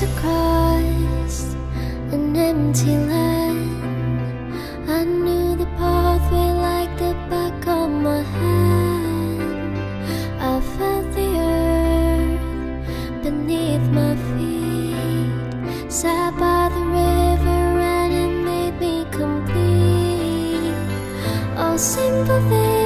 across an empty land. I knew the pathway like the back of my hand. I felt the earth beneath my feet. Sat by the river and it made me complete. Oh, simple thing.